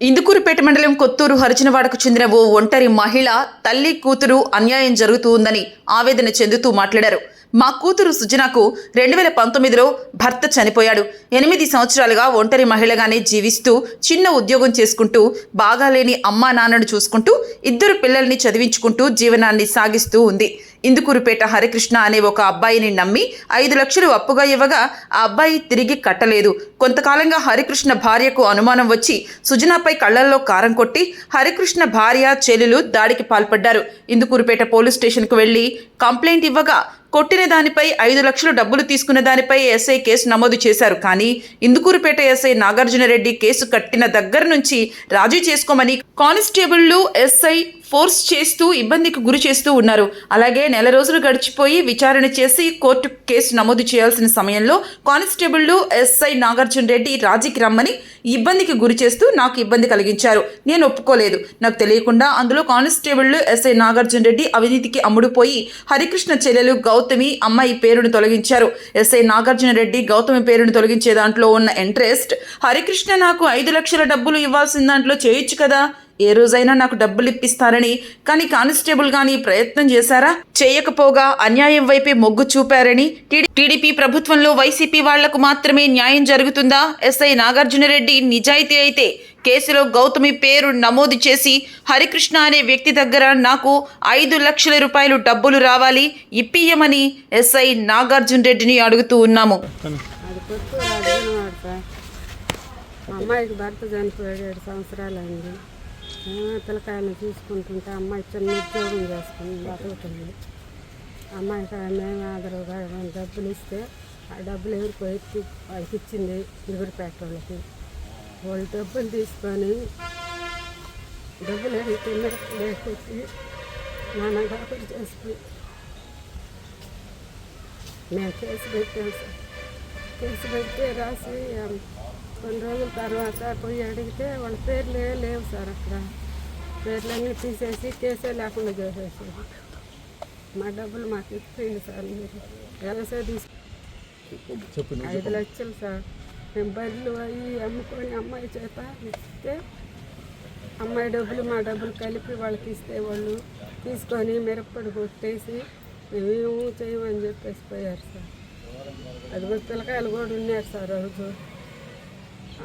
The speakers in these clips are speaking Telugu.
ఇందుకూరుపేట మండలం కొత్తూరు హరిజనవాడకు చెందిన ఓ ఒంటరి మహిళ తల్లి కూతురు అన్యాయం జరుగుతుందని ఆవేదన చెందుతూ మాట్లాడారు. మా కూతురు సుజనాకు 2019లో భర్త చనిపోయాడు. 8 సంవత్సరాలుగా ఒంటరి మహిళగానే జీవిస్తూ చిన్న ఉద్యోగం చేసుకుంటూ బాగాలేని అమ్మా నాన్నను చూసుకుంటూ 2 పిల్లల్ని చదివించుకుంటూ జీవనాన్ని సాగిస్తూ ఉంది. ఇందుకూరుపేట హరికృష్ణ అనే ఒక అబ్బాయిని నమ్మి 5 లక్షలు అప్పుగా ఇవ్వగా ఆ అబ్బాయి తిరిగి కట్టలేదు. కొంతకాలంగా హరికృష్ణ భార్యకు అనుమానం వచ్చి సుజనాపై కళ్లల్లో కారం కొట్టి హరికృష్ణ భార్య చెల్లెలు దాడికి పాల్పడ్డారు. ఇందుకూరుపేట పోలీస్ స్టేషన్కు వెళ్లి కంప్లైంట్ ఇవ్వగా కొట్టిన దానిపై 5 లక్షలు డబ్బులు తీసుకున్న దానిపై ఎస్ఐ కేసు నమోదు చేశారు. కానీ ఇందుకూరుపేట ఎస్ఐ నాగార్జునరెడ్డి కేసు కట్టిన దగ్గర నుంచి రాజీ చేసుకోమని కానిస్టేబుళ్లు ఎస్ఐ ఫోర్స్ చేస్తూ ఇబ్బందికి గురి చేస్తూ ఉన్నారు. అలాగే నెల రోజులు గడిచిపోయి విచారణ చేసి కోర్టు కేసు నమోదు చేయాల్సిన సమయంలో కానిస్టేబుళ్లు ఎస్ఐ నాగార్జునరెడ్డి రాజీకి రమ్మని ఇబ్బందికి గురి చేస్తూ నాకు ఇబ్బంది కలిగించారు. నేను ఒప్పుకోలేదు. నాకు తెలియకుండా అందులో కానిస్టేబుళ్లు ఎస్ఐ నాగార్జునరెడ్డి అవినీతికి అమ్ముడుపోయి హరికృష్ణ చెల్లెలు గౌతమి అమ్మాయి పేరును తొలగించారు. ఎస్ఐ నాగార్జునరెడ్డి గౌతమి పేరును తొలగించే దాంట్లో ఉన్న ఇంట్రెస్ట్ హరికృష్ణ నాకు 5 లక్షల డబ్బులు ఇవ్వాల్సిన దాంట్లో చేయొచ్చు కదా, ఏ రోజైనా నాకు డబ్బులు ఇప్పిస్తారని. కానీ కానిస్టేబుల్ గాని ప్రయత్నం చేశారా? చేయకపోగా అన్యాయం వైపే మొగ్గు చూపారని. టీడీపీ ప్రభుత్వంలో వైసీపీ వాళ్లకు మాత్రమే న్యాయం జరుగుతుందా? ఎస్ఐ నాగార్జునరెడ్డి నిజాయితీ అయితే కేసులో గౌతమి పేరు నమోదు చేసి హరికృష్ణ అనే వ్యక్తి దగ్గర నాకు 5 లక్షల రూపాయలు డబ్బులు రావాలి, ఇప్పియమని ఎస్ఐ నాగార్జునరెడ్డిని అడుగుతూ ఉన్నాము. అమ్మాయికి భర్త చనిపోయాడు, 7 సంవత్సరాలైంది. పిల్లకాయలు చూసుకుంటుంటే అమ్మాయి చిన్న ఉద్యోగం చేసుకుని బతుకుతుంది. అమ్మాయికి మేము ఆదరవుగా డబ్బులు ఇస్తే ఆ డబ్బులు ఎవరికి ఎత్తి వాళ్ళకి ఇచ్చింది ఇందుకూరుపేట వాళ్ళకి. వాళ్ళు డబ్బులు తీసుకొని డబ్బులు అడిగితే లేకొచ్చి నాన్న డబ్బులు చేసుకుని మేము కేసు పెట్టాం సార్. కేసు పెడితే రాసి కొన్ని రోజుల తర్వాత పోయి అడిగితే వాళ్ళ పేర్లే లేవు సార్. అక్కడ పేర్లన్నీ తీసేసి కేసే లేకుండా చేసేసారు. మా డబ్బులు మాకు ఇచ్చేయండి సార్. మీరు ఎలాసే తీసుకు 5 లక్షలు సార్. మేము బళ్ళు అవి అమ్ముకొని అమ్మాయి చేత ఇస్తే అమ్మాయి డబ్బులు మా డబ్బులు కలిపి వాళ్ళకి ఇస్తే వాళ్ళు తీసుకొని మిరప్పొడి కొట్టేసి మేమేమో చేయమని చెప్పేసి పోయారు సార్. అది కూడా పిల్లకాయలు కూడా ఉన్నారు సార్. రోజు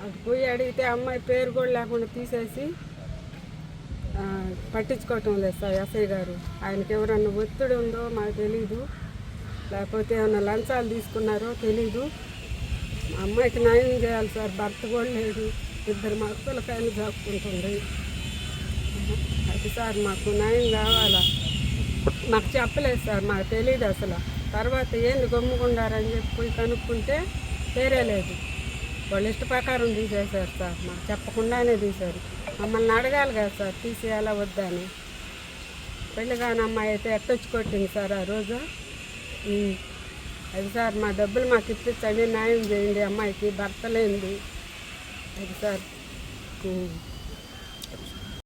అటు పోయి అడిగితే అమ్మాయి పేరు కూడా లేకుండా తీసేసి పట్టించుకోవటం లేదు సార్ ఎస్ఐ గారు. ఆయనకి ఎవరన్నా ఒత్తిడి ఉందో మాకు తెలీదు, లేకపోతే ఏమన్నా లంచాలు తీసుకున్నారో తెలీదు. మా అమ్మాయికి న్యాయం చేయాలి సార్. భర్త కూడా లేదు, 2 మా పిల్లకాయలు దాక్కుంటుంది. అది సార్ మాకు న్యాయం కావాలా. మాకు చెప్పలేదు సార్, మాకు తెలియదు అసలు. తర్వాత ఏంది గమ్ముకుండారని చెప్పి పోయి కనుక్కుంటే వేరే లేదు. వాళ్ళు ఇష్ట ప్రకారం తీసేశారు సార్. మాకు చెప్పకుండానే తీశారు. మమ్మల్ని అడగాలి కదా సార్ తీసేయాలా వద్దా అని. పెళ్ళి కాని అమ్మాయి అయితే ఎట్టొచ్చి కొట్టింది సార్ ఆ రోజు. అది సార్ మా డబ్బులు మాకు ఇప్పించండి, న్యాయం చేయండి. అమ్మాయికి భర్త లేనిది అది సార్.